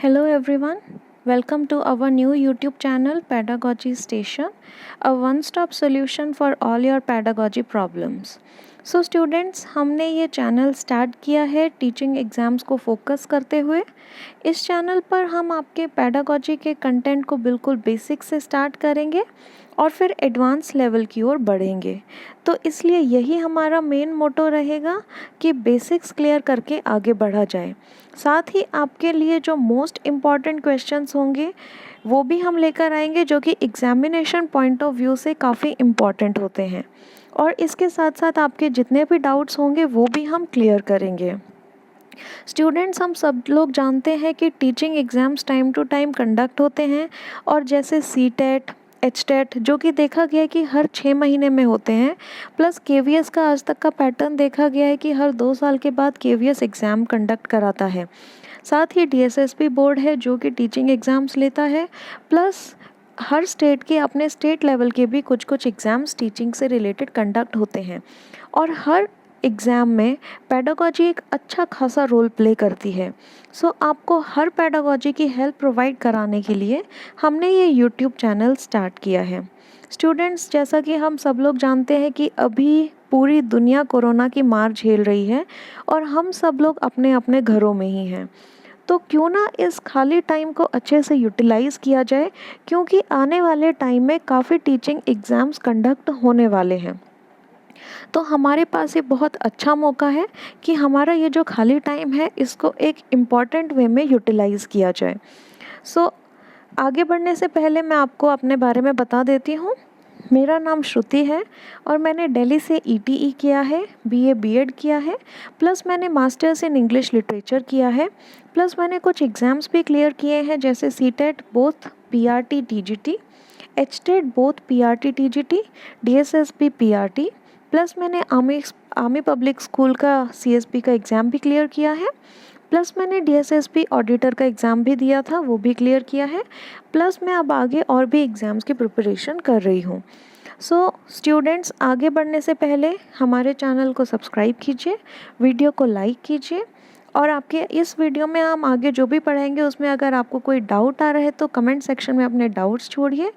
Hello everyone, welcome to our new YouTube channel Pedagogy Station, a one-stop solution for all your pedagogy problems. So students, हमने ये channel start किया है teaching exams को focus करते हुए। इस channel पर हम आपके पेडागोजी के कंटेंट को बिल्कुल बेसिक से स्टार्ट करेंगे और फिर एडवांस लेवल की ओर बढ़ेंगे। तो इसलिए यही हमारा मेन मोटो रहेगा कि बेसिक्स क्लियर करके आगे बढ़ा जाए। साथ ही आपके लिए जो मोस्ट इम्पॉर्टेंट क्वेश्चंस होंगे वो भी हम लेकर आएंगे, जो कि एग्जामिनेशन पॉइंट ऑफ व्यू से काफ़ी इम्पॉर्टेंट होते हैं। और इसके साथ साथ आपके जितने भी डाउट्स होंगे वो भी हम क्लियर करेंगे। स्टूडेंट्स, हम सब लोग जानते हैं कि teaching exams time to time conduct होते हैं, और जैसे सीटेट, एचटेट जो कि देखा गया है कि हर 6 महीने में होते हैं, प्लस केवीएस का आज तक का पैटर्न देखा गया है कि हर 2 साल के बाद केवीएस एग्ज़ाम कंडक्ट कराता है। साथ ही डीएसएसबी बोर्ड है जो कि टीचिंग एग्ज़ाम्स लेता है, प्लस हर स्टेट के अपने स्टेट लेवल के भी कुछ कुछ एग्ज़ाम्स टीचिंग से रिलेटेड कंडक्ट होते हैं। और हर एग्ज़ाम में पेडागोजी एक अच्छा खासा रोल प्ले करती है। सो आपको हर पेडागोजी की हेल्प प्रोवाइड कराने के लिए हमने ये यूट्यूब चैनल स्टार्ट किया है। स्टूडेंट्स, जैसा कि हम सब लोग जानते हैं कि अभी पूरी दुनिया कोरोना की मार झेल रही है और हम सब लोग अपने अपने घरों में ही हैं। तो क्यों ना इस खाली टाइम को अच्छे से यूटिलाइज़ किया जाए, क्योंकि आने वाले टाइम में काफ़ी टीचिंग एग्ज़ाम्स कंडक्ट होने वाले हैं। तो हमारे पास ये बहुत अच्छा मौका है कि हमारा ये जो खाली टाइम है इसको एक इम्पॉर्टेंट वे में यूटिलाइज़ किया जाए। सो आगे बढ़ने से पहले मैं आपको अपने बारे में बता देती हूँ। मेरा नाम श्रुति है और मैंने दिल्ली से ईटीई किया है, बीए बीएड किया है, प्लस मैंने मास्टर्स इन इंग्लिश लिटरेचर किया है, प्लस मैंने कुछ एग्ज़ाम्स भी क्लियर किए हैं जैसे CTET both PRT TGT, HTET both PRT TGT, DSSB PRT, plus मैंने आर्मी पब्लिक स्कूल का सीएसपी का एग्ज़ाम भी क्लियर किया है, प्लस मैंने डीएसएसपी ऑडिटर का एग्ज़ाम भी दिया था, वो भी क्लियर किया है, प्लस मैं अब आगे और भी एग्ज़ाम्स की प्रिपरेशन कर रही हूँ। सो स्टूडेंट्स, आगे बढ़ने से पहले हमारे चैनल को सब्सक्राइब कीजिए, वीडियो को लाइक कीजिए, और आपके इस वीडियो में हम आगे जो भी पढ़ाएंगे उसमें अगर आपको कोई डाउट आ रहा है तो कमेंट सेक्शन में अपने डाउट्स छोड़िए।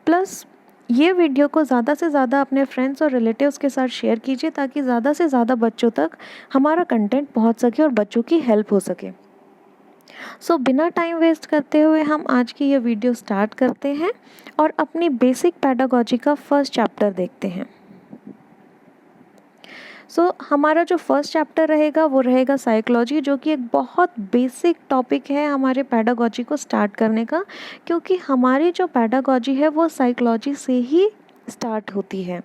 प्लस ये वीडियो को ज़्यादा से ज़्यादा अपने फ्रेंड्स और रिलेटिव्स के साथ शेयर कीजिए ताकि ज़्यादा से ज़्यादा बच्चों तक हमारा कंटेंट पहुंच सके और बच्चों की हेल्प हो सके। सो बिना टाइम वेस्ट करते हुए हम आज की ये वीडियो स्टार्ट करते हैं और अपनी बेसिक पेडागोजी का फर्स्ट चैप्टर देखते हैं। हमारा जो फर्स्ट चैप्टर रहेगा वो रहेगा साइकोलॉजी, जो कि एक बहुत बेसिक टॉपिक है हमारे पेडागोजी को स्टार्ट करने का, क्योंकि हमारी जो पेडागोजी है वो साइकोलॉजी से ही स्टार्ट होती है।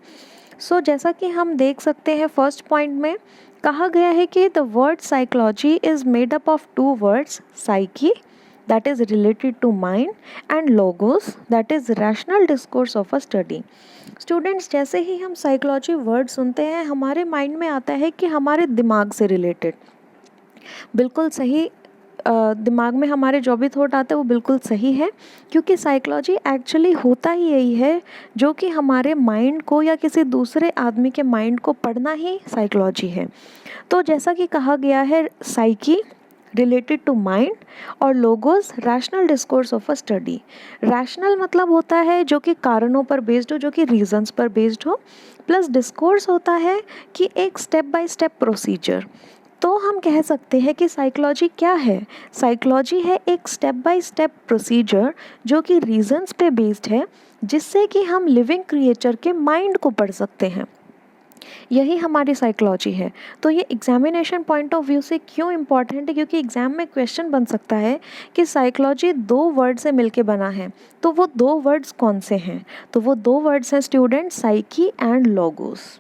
जैसा कि हम देख सकते हैं फर्स्ट पॉइंट में कहा गया है कि the word psychology is made up of 2 words, psyche that is related to mind and logos that is rational discourse of a study। Students, जैसे ही हम साइकोलॉजी वर्ड सुनते हैं हमारे माइंड में आता है कि हमारे दिमाग से रिलेटेड। बिल्कुल सही, दिमाग में हमारे जो भी थॉट आते हैं वो बिल्कुल सही है, क्योंकि साइकोलॉजी एक्चुअली होता ही यही है, जो कि हमारे माइंड को या किसी दूसरे आदमी के माइंड को पढ़ना ही साइकोलॉजी है। तो जैसा कि कहा गया है, साइकी रिलेटेड टू माइंड और logos rational discourse of a study. Rational मतलब होता है जो कि कारणों पर बेस्ड हो, जो कि रीजंस पर बेस्ड हो, प्लस डिस्कोर्स होता है कि एक स्टेप बाय स्टेप प्रोसीजर। तो हम कह सकते हैं कि साइकोलॉजी क्या है? साइकोलॉजी है एक स्टेप बाय स्टेप प्रोसीजर जो कि रीजंस पे बेस्ड है, जिससे कि हम लिविंग क्रिएचर के माइंड को पढ़ सकते हैं। यही हमारी साइकोलॉजी है। तो ये एग्जामिनेशन पॉइंट ऑफ व्यू से क्यों इम्पॉर्टेंट है? क्योंकि एग्ज़ाम में क्वेश्चन बन सकता है कि साइकोलॉजी 2 वर्ड से मिलके बना है, तो वो 2 वर्ड्स कौन से हैं? तो वो 2 वर्ड्स हैं स्टूडेंट, साइकी एंड लोगोस।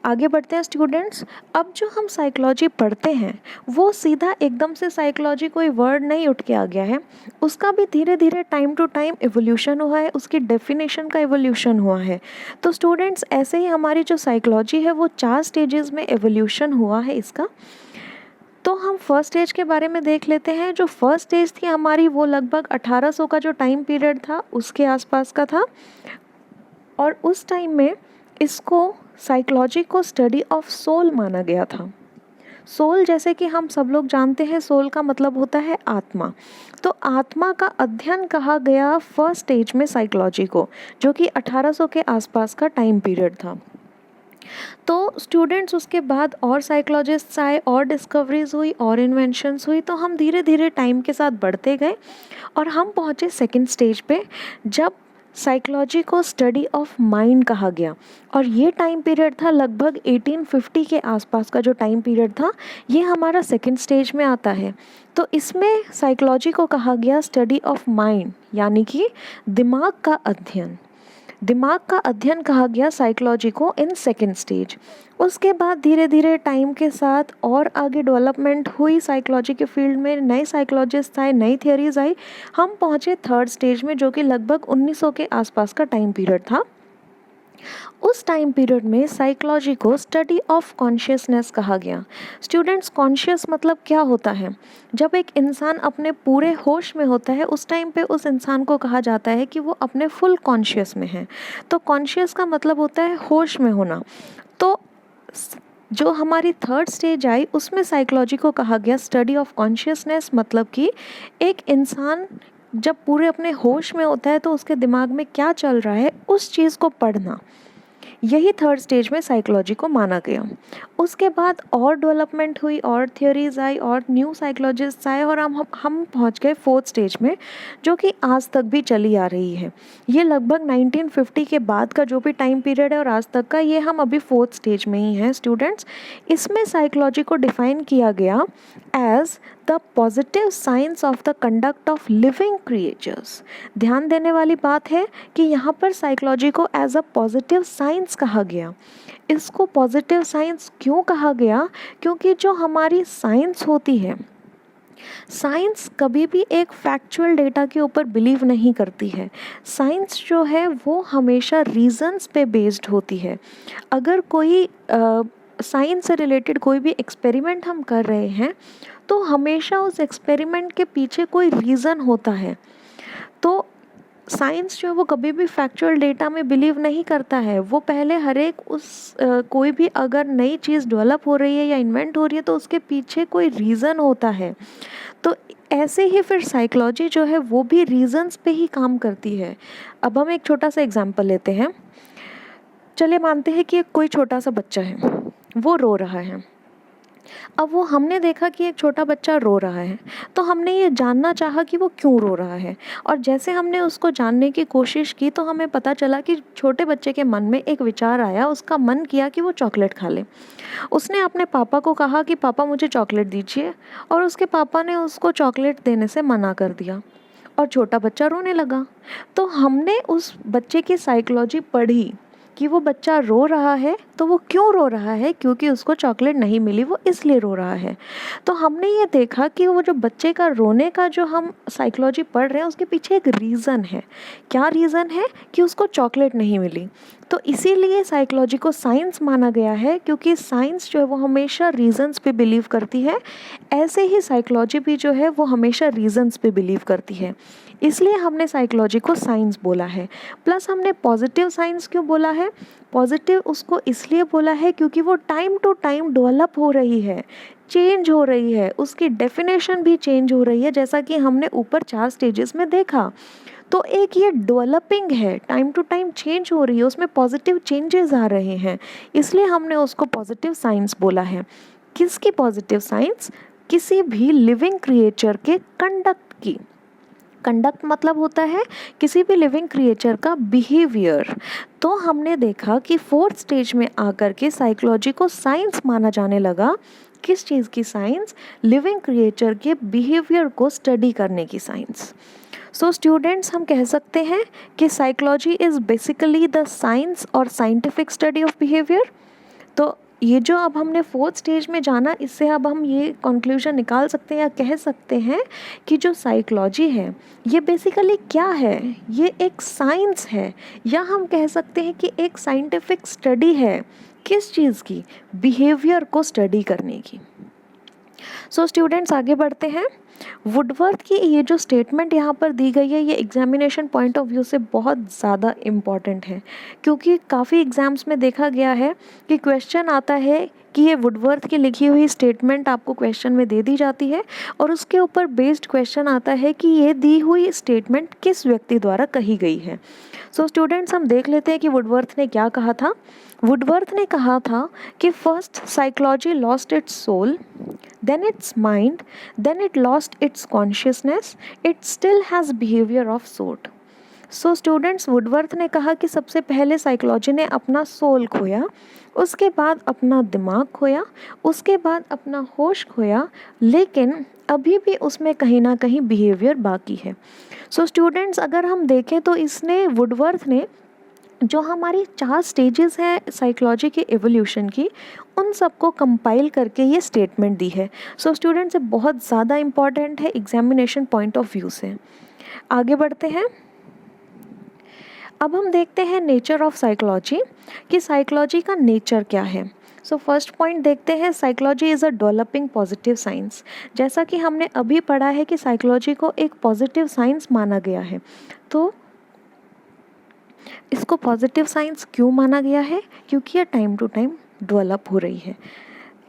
आगे बढ़ते हैं स्टूडेंट्स। अब जो हम साइकोलॉजी पढ़ते हैं वो सीधा एकदम से साइकोलॉजी कोई वर्ड नहीं उठ के आ गया है, उसका भी धीरे धीरे टाइम टू टाइम एवोल्यूशन हुआ है, उसकी डेफिनेशन का एवोल्यूशन हुआ है। तो स्टूडेंट्स, ऐसे ही हमारी जो साइकोलॉजी है वो 4 स्टेजेस में एवोल्यूशन हुआ है इसका। तो हम फर्स्ट स्टेज के बारे में देख लेते हैं। जो फर्स्ट स्टेज थी हमारी वो लगभग 1800 का जो टाइम पीरियड था उसके आसपास का था, और उस टाइम में इसको साइकोलॉजी को स्टडी ऑफ सोल माना गया था। सोल, जैसे कि हम सब लोग जानते हैं, सोल का मतलब होता है आत्मा। तो आत्मा का अध्ययन कहा गया फर्स्ट स्टेज में साइकोलॉजी को, जो कि 1800 के आसपास का टाइम पीरियड था। तो स्टूडेंट्स उसके बाद और साइकोलॉजिस्ट्स आए, और डिस्कवरीज हुई, और इन्वेंशंस हुई। तो हम धीरे धीरे टाइम के साथ बढ़ते गए और हम पहुँचे सेकेंड स्टेज पे, जब साइकोलॉजी को स्टडी ऑफ माइंड कहा गया। और ये टाइम पीरियड था लगभग 1850 के आसपास का जो टाइम पीरियड था, ये हमारा सेकेंड स्टेज में आता है। तो इसमें साइकोलॉजी को कहा गया स्टडी ऑफ माइंड, यानी कि दिमाग का अध्ययन। दिमाग का अध्ययन कहा गया साइकोलॉजी को इन सेकेंड स्टेज। उसके बाद धीरे धीरे टाइम के साथ और आगे डेवलपमेंट हुई साइकोलॉजी के फील्ड में, नए साइकोलॉजिस्ट आए, नई थियरीज आई। हम पहुँचे थर्ड स्टेज में, जो कि लगभग 1900 के आसपास का टाइम पीरियड था। उस टाइम पीरियड में साइकोलॉजी को स्टडी ऑफ कॉन्शियसनेस कहा गया। स्टूडेंट्स, कॉन्शियस मतलब क्या होता है? जब एक इंसान अपने पूरे होश में होता है, उस टाइम पे उस इंसान को कहा जाता है कि वो अपने फुल कॉन्शियस में है। तो कॉन्शियस का मतलब होता है होश में होना। तो जो हमारी थर्ड स्टेज आई, उसमें साइकोलॉजी को कहा गया स्टडी ऑफ कॉन्शियसनेस, मतलब कि एक इंसान जब पूरे अपने होश में होता है तो उसके दिमाग में क्या चल रहा है, उस चीज़ को पढ़ना। यही थर्ड स्टेज में साइकोलॉजी को माना गया। उसके बाद और डेवलपमेंट हुई, और थियोरीज आई, और न्यू साइकोलॉजिस्ट आए, और हम पहुंच गए फोर्थ स्टेज में, जो कि आज तक भी चली आ रही है। ये लगभग 1950 के बाद का जो भी टाइम पीरियड है और आज तक का, ये हम अभी फोर्थ स्टेज में ही हैं स्टूडेंट्स। इसमें साइकोलॉजी को डिफाइन किया गया as the positive science of the conduct of living creatures. ध्यान देने वाली बात है कि यहाँ पर साइकोलॉजी को एज अ पॉजिटिव साइंस कहा गया। इसको पॉजिटिव साइंस क्यों कहा गया? क्योंकि जो हमारी साइंस होती है, साइंस कभी भी एक फैक्चुअल डेटा के ऊपर बिलीव नहीं करती है। साइंस जो है वो हमेशा रीजंस पे बेस्ड होती है। अगर कोई साइंस से रिलेटेड कोई भी एक्सपेरिमेंट हम कर रहे हैं, तो हमेशा उस एक्सपेरिमेंट के पीछे कोई रीज़न होता है। तो साइंस जो है वो कभी भी फैक्चुअल डेटा में बिलीव नहीं करता है। वो पहले हर एक कोई भी अगर नई चीज़ डेवलप हो रही है या इन्वेंट हो रही है, तो उसके पीछे कोई रीज़न होता है। तो ऐसे ही फिर साइकोलॉजी जो है वो भी रीजंस पे ही काम करती है। अब हम एक छोटा सा एग्जांपल लेते हैं। चलिए मानते हैं कि कोई छोटा सा बच्चा है, वो रो रहा है। अब वो हमने देखा कि एक छोटा बच्चा रो रहा है, तो हमने ये जानना चाहा कि वो क्यों रो रहा है। और जैसे हमने उसको जानने की कोशिश की, तो हमें पता चला कि छोटे बच्चे के मन में एक विचार आया, उसका मन किया कि वो चॉकलेट खा ले। उसने अपने पापा को कहा कि पापा मुझे चॉकलेट दीजिए, और उसके पापा ने उसको चॉकलेट देने से मना कर दिया, और छोटा बच्चा रोने लगा। तो हमने उस बच्चे की साइकोलॉजी पढ़ी कि वो बच्चा रो रहा है, तो वो क्यों रो रहा है? क्योंकि उसको चॉकलेट नहीं मिली, वो इसलिए रो रहा है। तो हमने ये देखा कि वो जो बच्चे का रोने का जो हम साइकोलॉजी पढ़ रहे हैं, उसके पीछे एक रीज़न है। क्या रीज़न है? कि उसको चॉकलेट नहीं मिली। तो इसीलिए साइकोलॉजी को साइंस माना गया है, क्योंकि साइंस जो है वो हमेशा रीजंस पे बिलीव करती है। ऐसे ही साइकोलॉजी भी जो है वो हमेशा रीजंस पे बिलीव करती है, इसलिए हमने साइकोलॉजी को साइंस बोला है। प्लस हमने पॉजिटिव साइंस क्यों बोला है? पॉजिटिव उसको इसलिए बोला है क्योंकि वो टाइम टू टाइम डेवलप हो रही है, चेंज हो रही है, उसकी डेफिनेशन भी चेंज हो रही है, जैसा कि हमने ऊपर 4 स्टेजेस में देखा। तो एक ये डेवलपिंग है, टाइम टू टाइम चेंज हो रही है, उसमें पॉजिटिव चेंजेस आ रहे हैं, इसलिए हमने उसको पॉजिटिव साइंस बोला है। किसकी पॉजिटिव साइंस? किसी भी लिविंग क्रिएचर के कंडक्ट की। कंडक्ट मतलब होता है किसी भी लिविंग क्रिएचर का बिहेवियर। तो हमने देखा कि फोर्थ स्टेज में आकर के साइकोलॉजी को साइंस माना जाने लगा। किस चीज़ की साइंस? लिविंग क्रिएचर के बिहेवियर को स्टडी करने की साइंस। सो स्टूडेंट्स, हम कह सकते हैं कि psychology is basically the science और साइंटिफिक स्टडी ऑफ बिहेवियर। तो ये जो अब हमने फोर्थ स्टेज में जाना, इससे अब हम ये कंक्लूजन निकाल सकते हैं या कह सकते हैं कि जो साइकोलॉजी है ये बेसिकली क्या है? ये एक साइंस है, या हम कह सकते हैं कि एक साइंटिफिक स्टडी है। किस चीज़ की? बिहेवियर को स्टडी करने की। सो स्टूडेंट्स, आगे बढ़ते हैं। वुडवर्थ की ये जो स्टेटमेंट यहाँ पर दी गई है ये एग्जामिनेशन पॉइंट ऑफ व्यू से बहुत ज़्यादा इम्पॉर्टेंट है, क्योंकि काफ़ी एग्ज़ाम्स में देखा गया है कि क्वेश्चन आता है कि ये वुडवर्थ की लिखी हुई स्टेटमेंट आपको क्वेश्चन में दे दी जाती है और उसके ऊपर बेस्ड क्वेश्चन आता है कि ये दी हुई स्टेटमेंट किस व्यक्ति द्वारा कही गई है। सो स्टूडेंट्स, हम देख लेते हैं कि वुडवर्थ ने क्या कहा था। वुडवर्थ ने कहा था कि first psychology lost its soul, then its mind, then it lost its consciousness, it still has behavior of sort. So students, Woodworth ने कहा कि सबसे पहले साइकोलॉजी ने अपना सोल खोया, उसके बाद अपना दिमाग खोया, उसके बाद अपना होश खोया, लेकिन अभी भी उसमें कहीं ना कहीं बिहेवियर बाकी है। सो स्टूडेंट्स, अगर हम देखें तो इसने वुडवर्थ ने जो हमारी 4 स्टेजेस हैं साइकोलॉजी के एवोल्यूशन की, उन सबको कंपाइल करके ये स्टेटमेंट दी है। सो स्टूडेंट्स, ये बहुत ज़्यादा इम्पॉर्टेंट है एग्जामिनेशन पॉइंट ऑफ व्यू से। आगे बढ़ते हैं। अब हम देखते हैं नेचर ऑफ साइकोलॉजी, कि साइकोलॉजी का नेचर क्या है। सो फर्स्ट पॉइंट देखते हैं, psychology is a developing positive science. जैसा कि हमने अभी पढ़ा है कि साइकोलॉजी को एक पॉजिटिव साइंस माना गया है, तो इसको पॉजिटिव साइंस क्यों माना गया है? क्योंकि ये टाइम टू टाइम डेवलप हो रही है।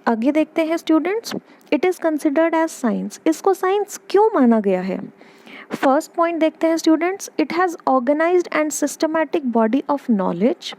आगे देखते हैं students, it is considered as science. इसको साइंस क्यों माना गया है? फर्स्ट पॉइंट देखते हैं students, it has organised and systematic body of knowledge,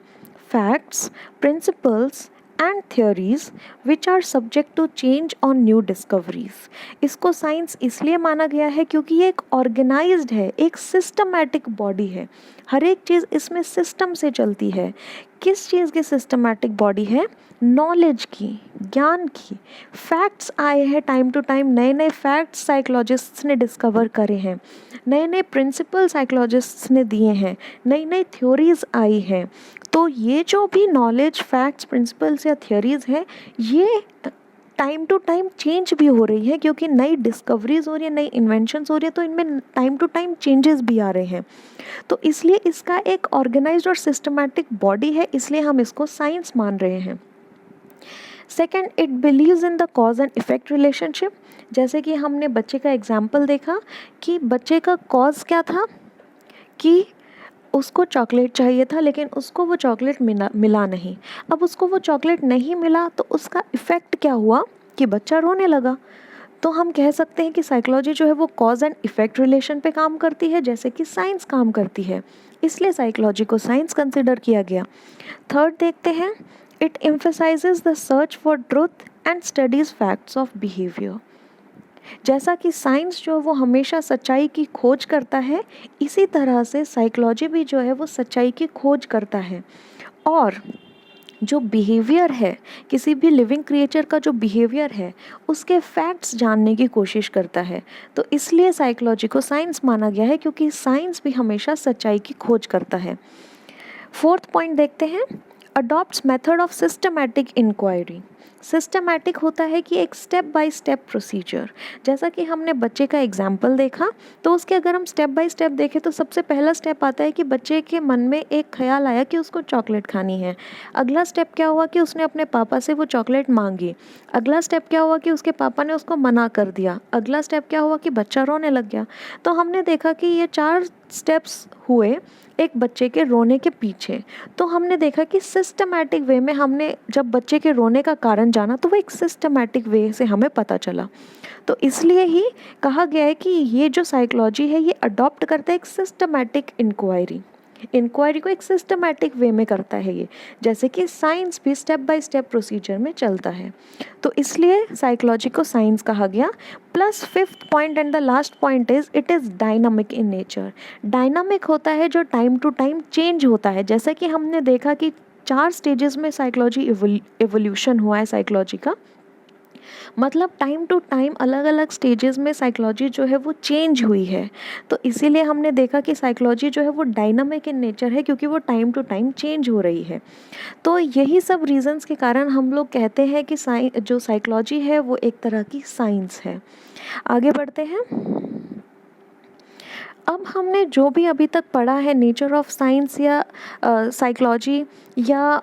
facts, principles and theories which are subject to change on new discoveries. इसको साइंस इसलिए माना गया है क्योंकि ये एक ऑर्गेनाइज्ड है, एक सिस्टमैटिक बॉडी है, हर एक चीज़ इसमें सिस्टम से चलती है। किस चीज़ की सिस्टमैटिक बॉडी है? नॉलेज की, ज्ञान की। फैक्ट्स आए हैं टाइम टू टाइम, नए नए फैक्ट्स साइकोलॉजिस्ट्स ने डिस्कवर करे हैं, नए नए प्रिंसिपल साइकोलॉजिस्ट्स ने दिए हैं, नई नई थ्योरीज आई हैं। तो ये जो भी नॉलेज, फैक्ट्स, प्रिंसिपल्स या थ्योरीज है, ये टाइम टू टाइम चेंज भी हो रही है, क्योंकि नई डिस्कवरीज हो रही है, नई इन्वेंशंस हो रही है, तो इनमें टाइम टू टाइम चेंजेस भी आ रहे हैं। तो इसलिए इसका एक ऑर्गेनाइज्ड और सिस्टमैटिक बॉडी है, इसलिए हम इसको साइंस मान रहे हैं। Second, it beliefs in the cause and effect relationship. जैसे कि हमने बच्चे का एग्जाम्पल देखा कि बच्चे का कॉज क्या था, कि उसको चॉकलेट चाहिए था लेकिन उसको वो चॉकलेट मिला नहीं। अब उसको वो चॉकलेट नहीं मिला तो उसका इफ़ेक्ट क्या हुआ कि बच्चा रोने लगा। तो हम कह सकते हैं कि साइकोलॉजी जो है वो कॉज एंड इफ़ेक्ट रिलेशन पे काम करती है, जैसे कि साइंस काम करती है, इसलिए साइकोलॉजी को साइंस कंसिडर किया गया। थर्ड देखते हैं, it emphasises the search for truth and studies facts of behaviour. जैसा कि साइंस जो है वो हमेशा सच्चाई की खोज करता है, इसी तरह से साइकोलॉजी भी जो है वो सच्चाई की खोज करता है। और जो बिहेवियर है, किसी भी लिविंग क्रिएचर का जो बिहेवियर है, उसके फैक्ट्स जानने की कोशिश करता है। तो इसलिए साइकोलॉजी को साइंस माना गया है, क्योंकि साइंस भी हमेशा सच्चाई की खोज करता है। फोर्थ पॉइंट देखते हैं, adopts method of systematic inquiry. Systematic होता है कि एक स्टेप बाय स्टेप प्रोसीजर। जैसा कि हमने बच्चे का एग्जाम्पल देखा, तो उसके अगर हम स्टेप बाय स्टेप देखें तो सबसे पहला स्टेप आता है कि बच्चे के मन में एक ख्याल आया कि उसको चॉकलेट खानी है। अगला स्टेप क्या हुआ कि उसने अपने पापा से वो चॉकलेट मांगी। अगला स्टेप क्या हुआ कि उसके पापा ने उसको मना कर दिया। अगला स्टेप क्या हुआ कि बच्चा रोने लग गया। तो हमने देखा कि ये 4 स्टेप्स हुए एक बच्चे के रोने के पीछे। तो हमने देखा कि सिस्टमैटिक वे में हमने जब बच्चे के रोने का कारण जाना, तो वो एक सिस्टमैटिक वे से हमें पता चला। तो इसलिए ही कहा गया है कि ये जो साइकोलॉजी है ये अडॉप्ट करता है एक सिस्टमैटिक इंक्वायरी को एक सिस्टमैटिक वे में करता है ये, जैसे कि साइंस भी स्टेप बाय स्टेप प्रोसीजर में चलता है। तो इसलिए साइकोलॉजी को साइंस कहा गया। Plus fifth point and the last point is, it is dynamic in nature. Dynamic होता है जो टाइम टू टाइम चेंज होता है। जैसा कि हमने देखा कि 4 स्टेजेस में साइकोलॉजी एवोल्यूशन हुआ है साइकोलॉजी का, मतलब टाइम टू टाइम अलग अलग स्टेजेस में साइकोलॉजी जो है वो चेंज हुई है। तो इसीलिए हमने देखा कि साइकोलॉजी जो है वो डायनामिक इन नेचर है, क्योंकि वो टाइम टू टाइम चेंज हो रही है। तो यही सब रीजंस के कारण हम लोग कहते हैं कि जो साइकोलॉजी है वो एक तरह की साइंस है। आगे बढ़ते हैं। अब हमने जो भी अभी तक पढ़ा है नेचर ऑफ साइंस या साइकोलॉजी या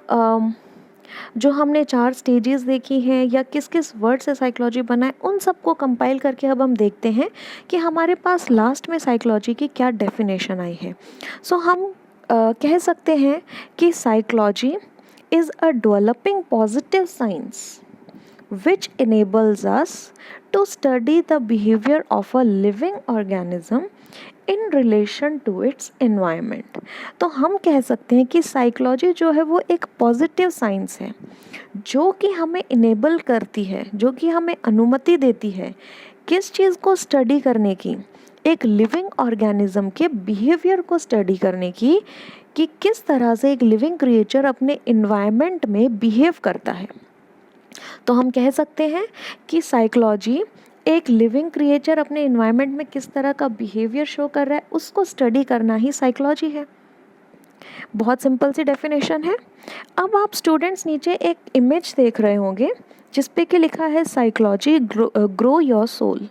जो हमने 4 स्टेजेस देखी हैं या किस किस वर्ड से साइकोलॉजी बना है, उन सबको कंपाइल करके अब हम देखते हैं कि हमारे पास लास्ट में साइकोलॉजी की क्या डेफिनेशन आई है। सो हम कह सकते हैं कि psychology is a developing positive science which enables us to study the behavior of a living organism in relation to its environment। तो हम कह सकते हैं कि साइकोलॉजी जो है वो एक पॉजिटिव साइंस है जो कि हमें इनेबल करती है, जो कि हमें अनुमति देती है किस चीज़ को स्टडी करने की, एक लिविंग ऑर्गेनिज्म के बिहेवियर को स्टडी करने की, कि किस तरह से एक लिविंग क्रिएचर अपने इन्वायरमेंट में बिहेव करता है। तो हम कह सकते हैं कि साइकोलॉजी एक लिविंग क्रिएचर अपने इन्वायरमेंट में किस तरह का बिहेवियर शो कर रहा है उसको स्टडी करना ही साइकोलॉजी है। बहुत सिंपल सी डेफिनेशन है। अब आप स्टूडेंट्स नीचे एक इमेज देख रहे होंगे जिस पे कि लिखा है साइकोलॉजी ग्रो योर सोल।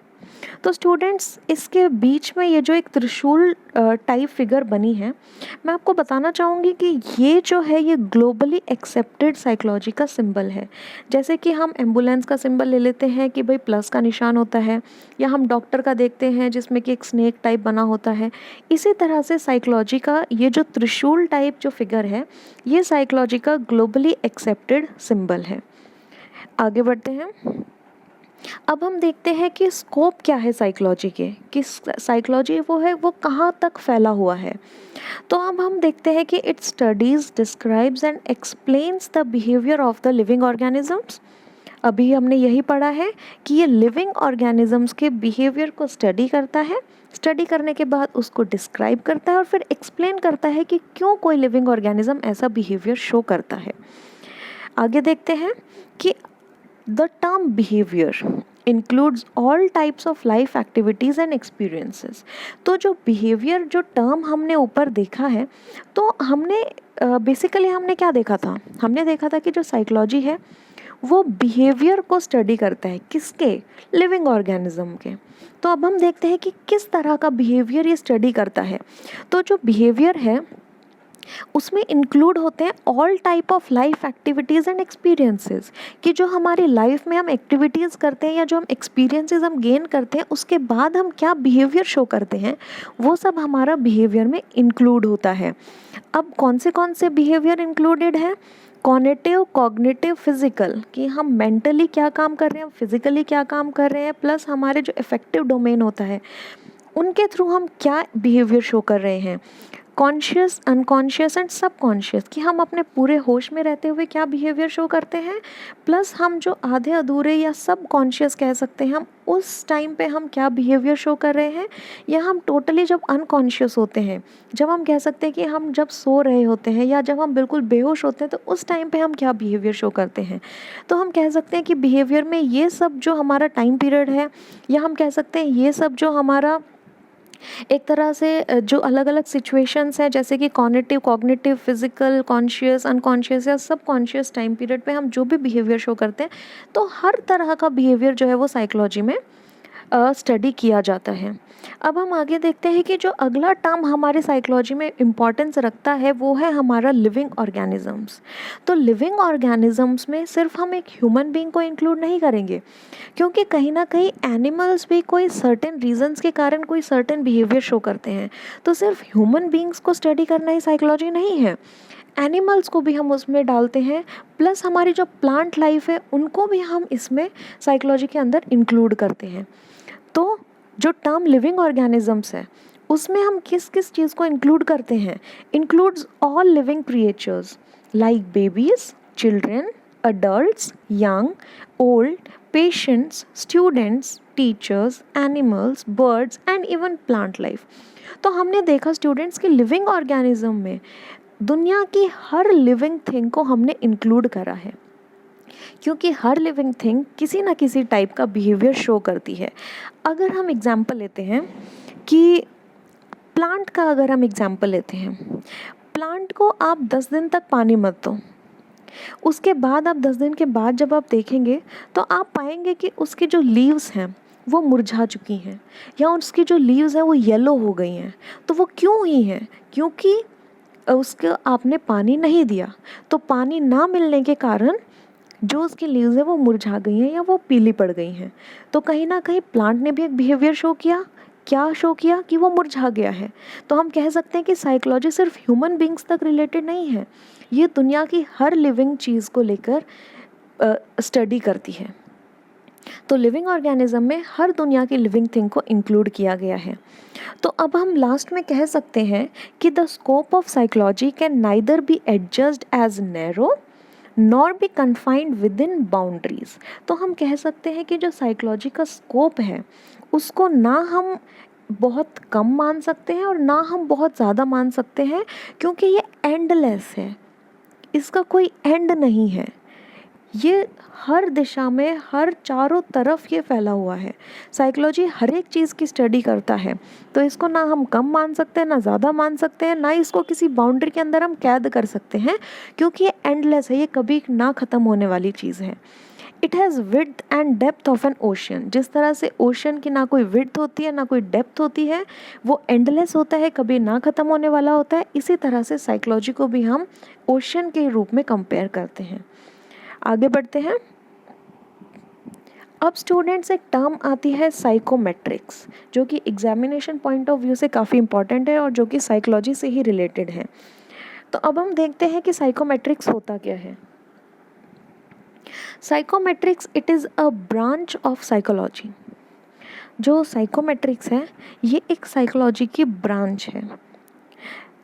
तो स्टूडेंट्स इसके बीच में ये जो एक त्रिशूल टाइप फिगर बनी है, मैं आपको बताना चाहूँगी कि ये जो है ये ग्लोबली एक्सेप्टेड साइकोलॉजी का सिंबल है। जैसे कि हम एम्बुलेंस का सिंबल ले लेते हैं कि भाई प्लस का निशान होता है, या हम डॉक्टर का देखते हैं जिसमें कि एक स्नेक टाइप बना होता है। इसी तरह से साइकोलॉजी का ये जो त्रिशूल टाइप जो फिगर है ये साइकोलॉजी का ग्लोबली एक्सेप्टेड सिंबल है। आगे बढ़ते हैं। अब हम देखते हैं कि स्कोप क्या है साइकोलॉजी के, कि साइकोलॉजी वो है वो कहाँ तक फैला हुआ है। तो अब हम देखते हैं कि it studies, describes and explains the behaviour of the living organisms. अभी हमने यही पढ़ा है कि ये लिविंग ऑर्गेनिजम्स के बिहेवियर को स्टडी करता है, स्टडी करने के बाद उसको डिस्क्राइब करता है और फिर एक्सप्लेन करता है कि क्यों कोई लिविंग ऑर्गेनिज्म ऐसा बिहेवियर शो करता है। आगे देखते हैं कि The term behavior includes all types of life activities and experiences। तो जो behavior जो term हमने ऊपर देखा है, तो हमने बेसिकली हमने क्या देखा था, हमने देखा था कि जो साइकोलॉजी है वो बिहेवियर को स्टडी करता है, किसके, लिविंग ऑर्गेनिज्म के। तो अब हम देखते हैं कि किस तरह का बिहेवियर ये स्टडी करता है। तो जो बिहेवियर है उसमें इंक्लूड होते हैं all type of life activities and experiences, कि जो हमारी लाइफ में हम एक्टिविटीज़ करते हैं या जो हम एक्सपीरियंसेस हम गेन करते हैं उसके बाद हम क्या बिहेवियर शो करते हैं, वो सब हमारा बिहेवियर में इंक्लूड होता है। अब कौन से बिहेवियर इंक्लूडेड है, कॉग्निटिव, कॉग्निटिव, फिजिकल, कि हम मेंटली क्या काम कर रहे हैं, फिजिकली क्या काम कर रहे हैं, प्लस हमारे जो इफेक्टिव डोमेन होता है उनके थ्रू हम क्या बिहेवियर शो कर रहे हैं, कॉन्शियस, अनकॉन्शियस एंड सबकॉन्शियस, कि हम अपने पूरे होश में रहते हुए क्या बिहेवियर शो करते हैं, प्लस हम जो आधे अधूरे या सबकॉन्शियस कह सकते हैं हम उस टाइम पे हम क्या बिहेवियर शो कर रहे हैं, या हम टोटली जब अनकॉन्शियस होते हैं, जब हम कह सकते हैं कि हम जब सो रहे होते हैं या जब हम बिल्कुल बेहोश होते हैं तो उस टाइम पे हम क्या बिहेवियर शो करते हैं। तो हम कह सकते हैं कि बिहेवियर में ये सब जो हमारा टाइम पीरियड है, या हम कह सकते हैं ये सब जो हमारा एक तरह से जो अलग अलग सिचुएशंस हैं, जैसे कि कॉग्निटिव, फिजिकल, कॉन्शियस, अनकॉन्शियस या सब कॉन्शियस टाइम पीरियड पे हम जो भी बिहेवियर शो करते हैं, तो हर तरह का बिहेवियर जो है वो साइकोलॉजी में स्टडी किया जाता है। अब हम आगे देखते हैं कि जो अगला टर्म हमारे साइकोलॉजी में इम्पॉर्टेंस रखता है वो है हमारा लिविंग ऑर्गेनिजम्स। तो लिविंग ऑर्गेनिजम्स में सिर्फ हम एक ह्यूमन बीइंग को इंक्लूड नहीं करेंगे, क्योंकि कहीं ना कहीं एनिमल्स भी कोई सर्टेन रीजंस के कारण कोई सर्टेन बिहेवियर शो करते हैं। तो सिर्फ ह्यूमन बीइंग्स को स्टडी करना ही साइकोलॉजी नहीं है, एनिमल्स को भी हम उसमें डालते हैं, प्लस हमारी जो प्लांट लाइफ है उनको भी हम इसमें साइकोलॉजी के अंदर इंक्लूड करते हैं। तो जो टर्म लिविंग ऑर्गेनिजम्स है उसमें हम किस किस चीज़ को इंक्लूड करते हैं, includes all living creatures like babies, children, adults, young, old, patients, students, teachers, animals, birds and even plant life। तो हमने देखा स्टूडेंट्स कि लिविंग ऑर्गेनिज्म में दुनिया की हर लिविंग थिंग को हमने इंक्लूड करा है, क्योंकि हर लिविंग थिंग किसी ना किसी टाइप का बिहेवियर शो करती है। अगर हम एग्जांपल लेते हैं कि प्लांट का, अगर हम एग्जांपल लेते हैं, प्लांट को आप 10 दिन तक पानी मत दो, उसके बाद आप 10 दिन के बाद जब आप देखेंगे तो आप पाएंगे कि उसके जो लीव्स हैं वो मुरझा चुकी हैं, या उसकी जो लीव्स हैं वो येलो हो गई हैं। तो वो क्यों हुई हैं, क्योंकि उसको आपने पानी नहीं दिया, तो पानी ना मिलने के कारण जो उसकी लीव्स है वो मुरझा गई हैं या वो पीली पड़ गई हैं। तो कहीं ना कहीं प्लांट ने भी एक बिहेवियर शो किया, क्या शो किया कि वो मुरझा गया है। तो हम कह सकते हैं कि साइकोलॉजी सिर्फ ह्यूमन बींग्स तक रिलेटेड नहीं है, ये दुनिया की हर लिविंग चीज़ को लेकर स्टडी करती है। तो लिविंग ऑर्गेनिज्म में हर दुनिया की लिविंग थिंग को इंक्लूड किया गया है। तो अब हम लास्ट में कह सकते हैं कि the scope of psychology can neither be adjust as narrow nor be confined within boundaries. तो हम कह सकते हैं कि जो साइकोलॉजी का स्कोप है उसको ना हम बहुत कम मान सकते हैं और ना हम बहुत ज़्यादा मान सकते हैं, क्योंकि ये एंडलेस है, इसका कोई एंड नहीं है। ये हर दिशा में, हर चारों तरफ ये फैला हुआ है। साइकोलॉजी हर एक चीज़ की स्टडी करता है, तो इसको ना हम कम मान सकते हैं ना ज़्यादा मान सकते हैं, ना इसको किसी बाउंड्री के अंदर हम कैद कर सकते हैं, क्योंकि ये एंडलेस है, ये कभी ना ख़त्म होने वाली चीज़ है। It has width and depth of N ocean. जिस तरह से ओशन की ना कोई विड्थ होती है ना कोई डेप्थ होती है, वो एंडलेस होता है, कभी ना ख़त्म होने वाला होता है, इसी तरह से साइकोलॉजी को भी हम ओशन के रूप में कंपेयर करते हैं। आगे बढ़ते हैं। अब स्टूडेंट्स एक टर्म आती है साइकोमेट्रिक्स, जो कि एग्जामिनेशन पॉइंट ऑफ व्यू से काफ़ी इंपॉर्टेंट है और जो कि साइकोलॉजी से ही रिलेटेड है। तो अब हम देखते हैं कि साइकोमेट्रिक्स होता क्या है। Psychometrics it is a branch of psychology. जो साइकोमेट्रिक्स है ये एक साइकोलॉजी की ब्रांच है।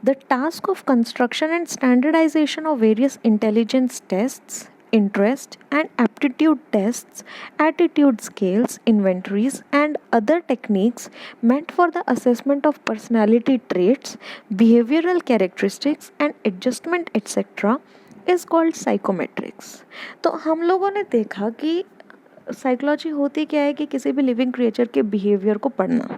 The task of construction and standardisation of various intelligence tests, interest and aptitude tests, attitude scales, inventories and other techniques meant for the assessment of personality traits, behavioral characteristics and adjustment etc. is called psychometrics। तो हम लोगों ने देखा कि psychology होती क्या है कि किसी भी लिविंग क्रिएचर के बिहेवियर को पढ़ना।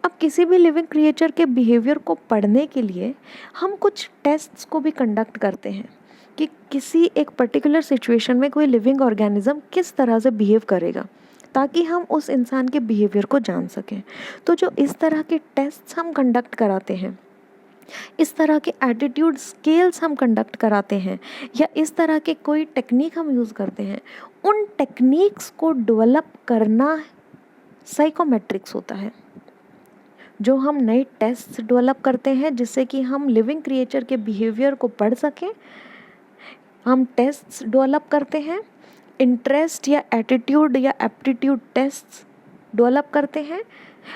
अब किसी भी लिविंग क्रिएचर के बिहेवियर को पढ़ने के लिए हम कुछ टेस्ट्स को भी कंडक्ट करते हैं कि किसी एक पर्टिकुलर सिचुएशन में कोई लिविंग ऑर्गेनिज्म किस तरह से बिहेव करेगा, ताकि हम उस इंसान के बिहेवियर को जान सकें। तो जो इस तरह के टेस्ट्स हम कंडक्ट कराते हैं, इस तरह के एटीट्यूड स्केल्स हम कंडक्ट कराते हैं, या इस तरह के कोई टेक्निक हम यूज़ करते हैं, उन टेक्निक्स को डेवलप करना साइकोमेट्रिक्स होता है। जो हम नए टेस्ट्स डेवलप करते हैं जिससे कि हम लिविंग क्रिएचर के बिहेवियर को पढ़ सकें, हम टेस्ट्स डेवलप करते हैं, इंटरेस्ट या एटीट्यूड या एप्टीट्यूड टेस्ट्स डेवलप करते हैं,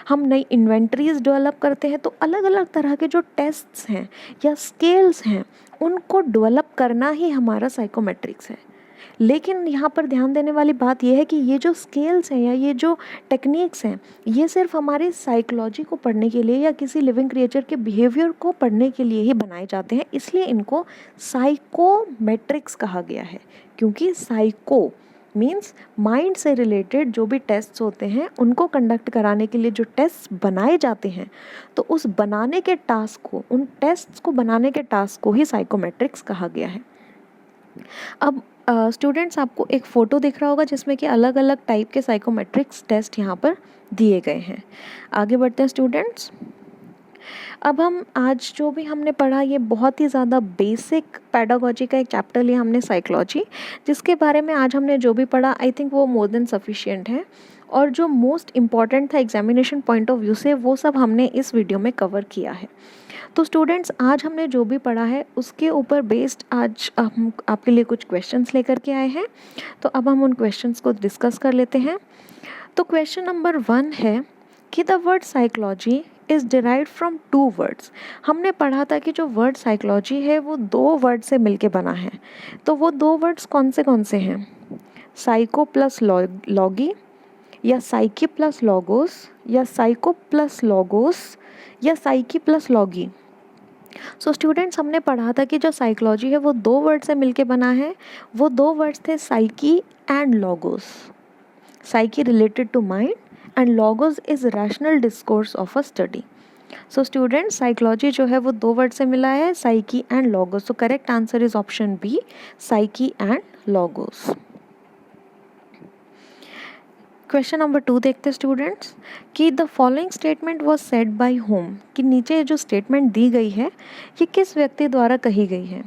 हम नई इन्वेंटरीज डेवलप करते हैं। तो अलग अलग तरह के जो टेस्ट्स हैं या स्केल्स हैं उनको डेवलप करना ही हमारा साइकोमेट्रिक्स है। लेकिन यहाँ पर ध्यान देने वाली बात यह है कि ये जो स्केल्स हैं या ये जो टेक्निक्स हैं ये सिर्फ हमारी साइकोलॉजी को पढ़ने के लिए या किसी लिविंग क्रिएचर के बिहेवियर को पढ़ने के लिए ही बनाए जाते हैं, इसलिए इनको साइकोमेट्रिक्स कहा गया है। क्योंकि साइको मीन्स माइंड से रिलेटेड जो भी टेस्ट्स होते हैं उनको कंडक्ट कराने के लिए जो टेस्ट बनाए जाते हैं, तो उस बनाने के टास्क को, उन टेस्ट्स को बनाने के टास्क को ही साइकोमेट्रिक्स कहा गया है। अब स्टूडेंट्स आपको एक फ़ोटो दिख रहा होगा जिसमें कि अलग अलग टाइप के साइकोमेट्रिक्स टेस्ट यहाँ पर दिए गए हैं। आगे बढ़ते हैं स्टूडेंट्स। अब हम आज जो भी हमने पढ़ा ये बहुत ही ज़्यादा बेसिक पैडागॉजी का एक चैप्टर लिया हमने साइकोलॉजी, जिसके बारे में आज हमने जो भी पढ़ा आई थिंक वो मोर देन सफिशिएंट है, और जो मोस्ट इम्पॉर्टेंट था एग्जामिनेशन पॉइंट ऑफ व्यू से वो सब हमने इस वीडियो में कवर किया है। तो स्टूडेंट्स आज हमने जो भी पढ़ा है उसके ऊपर बेस्ड आज हम आपके लिए कुछ क्वेश्चंस लेकर के आए हैं। तो अब हम उन क्वेश्चंस को डिस्कस कर लेते हैं। तो क्वेश्चन नंबर 1 है कि the word psychology is derived from 2 words. हमने पढ़ा था कि जो वर्ड साइकोलॉजी है वो 2 वर्ड से मिलके बना है। तो वो 2 वर्ड्स कौन से हैं? साइको प्लस लॉगी, या साइकी प्लस लॉगोस, या साइको प्लस लॉगोस, या साइकी प्लस लॉगी। सो स्टूडेंट्स हमने पढ़ा था कि जो साइकोलॉजी है वो 2 वर्ड से मिलके बना है। वो 2 वर्ड्स थे psyche and logos. Psyche related to mind and logos is rational discourse of a study. So students psychology जो है वो 2 वर्ड से मिला है, psyche and logos. So correct answer is option B, psyche and logos. Question number 2 देखते हैं students कि the following statement was said by whom, कि नीचे जो स्टेटमेंट दी गई है ये किस व्यक्ति द्वारा कही गई है।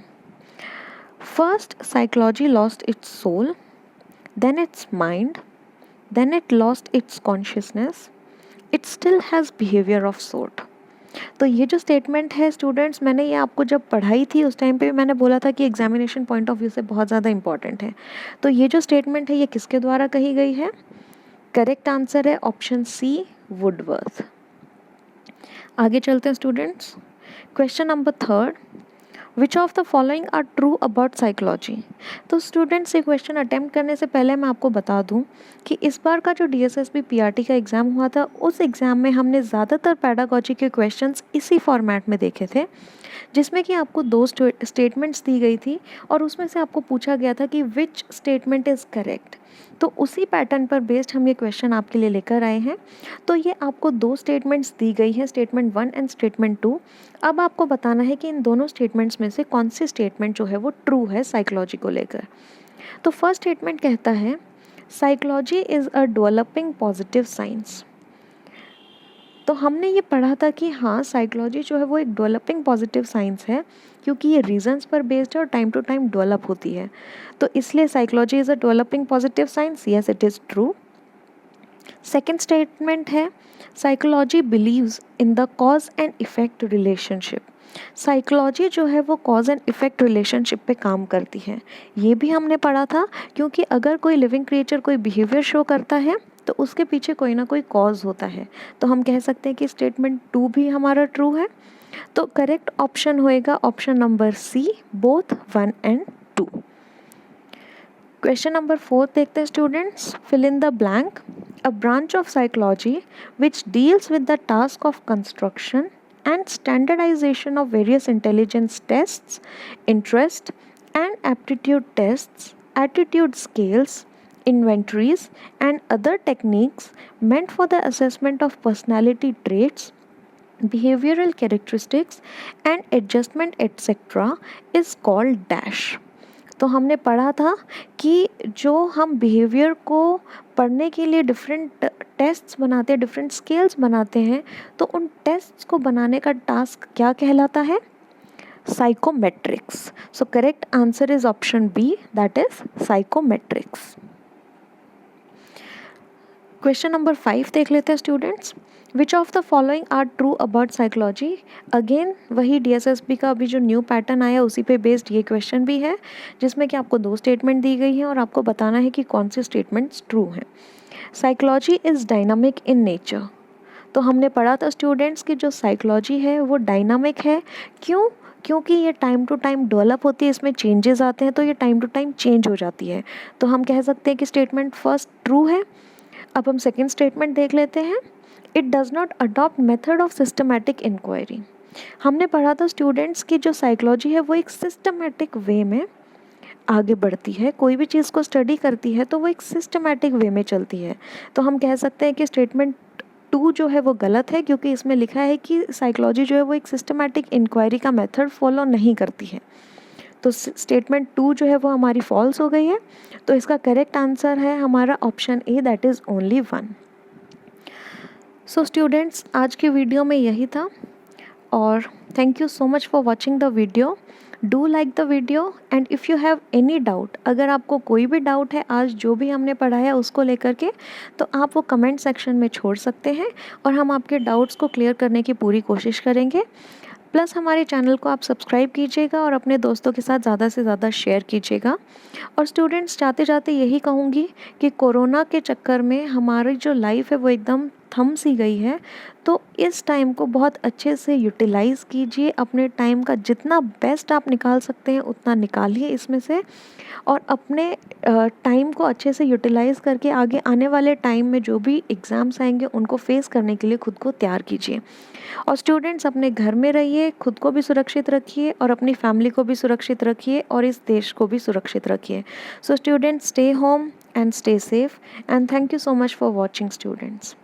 First, psychology lost its soul, then its mind, then it lost its consciousness, it still has behaviour of sort. तो ये जो स्टेटमेंट है स्टूडेंट्स, मैंने ये आपको जब पढ़ाई थी उस टाइम पे मैंने बोला था कि एग्जामिनेशन पॉइंट ऑफ व्यू से बहुत ज़्यादा इंपॉर्टेंट है। तो ये जो स्टेटमेंट है ये किसके द्वारा कही गई है? करेक्ट आंसर है ऑप्शन सी, वुडवर्थ। आगे चलते हैं students. Question number 3, which of the following are true about psychology. तो स्टूडेंट्स ये क्वेश्चन अटेम्प्ट करने से पहले मैं आपको बता दूं कि इस बार का जो DSSB PRT का एग्ज़ाम हुआ था उस एग्ज़ाम में हमने ज़्यादातर पैडागॉजी के क्वेश्चंस इसी फॉर्मेट में देखे थे, जिसमें कि आपको 2 स्टेटमेंट्स दी गई थी और उसमें से आपको पूछा गया था कि विच स्टेटमेंट इज़ करेक्ट। तो उसी पैटर्न पर बेस्ड हम ये क्वेश्चन आपके लिए लेकर आए हैं। तो ये आपको 2 स्टेटमेंट्स दी गई हैं, स्टेटमेंट 1 एंड स्टेटमेंट 2। अब आपको बताना है कि इन दोनों स्टेटमेंट्स में से कौन सी स्टेटमेंट जो है वो ट्रू है साइकोलॉजी को लेकर। तो फर्स्ट स्टेटमेंट कहता है psychology is a developing positive science. तो हमने ये पढ़ा था कि हाँ, साइकोलॉजी जो है वो एक डेवलपिंग पॉजिटिव साइंस है, क्योंकि ये रीजंस पर बेस्ड है और टाइम टू टाइम डेवलप होती है। तो इसलिए psychology is a developing positive science, yes it is true. Second statement है psychology believes in the cause and effect relationship. Psychology जो है वो कॉज एंड इफेक्ट रिलेशनशिप पे काम करती है। ये भी हमने पढ़ा था, क्योंकि अगर कोई लिविंग क्रिएचर कोई बिहेवियर शो करता है तो उसके पीछे कोई ना कोई कॉज होता है। तो हम कह सकते हैं कि स्टेटमेंट 2 भी हमारा ट्रू है। तो करेक्ट ऑप्शन होएगा option number C, both 1 and 2। Question number 4 देखते हैं students. Fill in the blank. A branch of psychology which deals with the task of construction and standardization of various intelligence tests, interest and aptitude tests, attitude scales, inventories, and other techniques meant for the assessment of personality traits, behavioral characteristics, and adjustment, etc., is called dash। तो हमने पढ़ा था कि जो हम behaviour को पढ़ने के लिए डिफरेंट टेस्ट्स बनाते हैं, डिफरेंट स्केल्स बनाते हैं, तो उन टेस्ट्स को बनाने का टास्क क्या कहलाता है? Psychometrics. So correct answer is option B, that is psychometrics. Question number 5 देख लेते हैं students. Which of the following are true about psychology. Again वही DSSB का अभी जो न्यू पैटर्न आया उसी पे बेस्ड ये क्वेश्चन भी है, जिसमें कि आपको 2 स्टेटमेंट दी गई हैं और आपको बताना है कि कौन सी स्टेटमेंट्स ट्रू हैं। Psychology is dynamic in nature. तो हमने पढ़ा था स्टूडेंट्स कि जो साइकोलॉजी है वो डायनामिक है। क्यों? क्योंकि ये टाइम टू टाइम डेवलप होती है, इसमें चेंजेस आते हैं, तो ये टाइम टू टाइम चेंज हो जाती है। तो हम कह सकते हैं कि स्टेटमेंट फर्स्ट ट्रू है। अब हम सेकेंड स्टेटमेंट देख लेते हैं। It does not adopt method of systematic inquiry. हमने पढ़ा था स्टूडेंट्स की जो साइकोलॉजी है वो एक सिस्टमैटिक वे में आगे बढ़ती है, कोई भी चीज़ को स्टडी करती है तो वो एक सिस्टमैटिक वे में चलती है। तो हम कह सकते हैं कि स्टेटमेंट 2 जो है वो गलत है, क्योंकि इसमें लिखा है कि साइकोलॉजी जो है वो एक सिस्टमैटिक इंक्वायरी का मेथड फॉलो नहीं करती है। तो स्टेटमेंट 2 जो है वो हमारी फॉल्स हो गई है। तो इसका करेक्ट आंसर है हमारा option A, that is only 1। So students, आज की वीडियो में यही था और thank you so much for watching the video. Do like the video and if you have any doubt, अगर आपको कोई भी डाउट है आज जो भी हमने पढ़ाया उसको लेकर के, तो आप वो कमेंट सेक्शन में छोड़ सकते हैं और हम आपके डाउट्स को क्लियर करने की पूरी कोशिश करेंगे। प्लस हमारे चैनल को आप सब्सक्राइब कीजिएगा और अपने दोस्तों के साथ ज़्यादा से ज़्यादा शेयर कीजिएगा। और स्टूडेंट्स, जाते जाते यही कहूँगी कि कोरोना के चक्कर में हमारी जो लाइफ है वो एकदम थम सी गई है। तो इस टाइम को बहुत अच्छे से यूटिलाइज़ कीजिए, अपने टाइम का जितना बेस्ट आप निकाल सकते हैं उतना निकालिए इसमें से, और अपने टाइम को अच्छे से यूटिलाइज़ करके आगे आने वाले टाइम में जो भी एग्ज़ाम्स आएंगे उनको फेस करने के लिए खुद को तैयार कीजिए। और स्टूडेंट्स, अपने घर में रहिए, खुद को भी सुरक्षित रखिए और अपनी फैमिली को भी सुरक्षित रखिए और इस देश को भी सुरक्षित रखिए। So students, stay home and stay safe, and thank you so much for watching, students.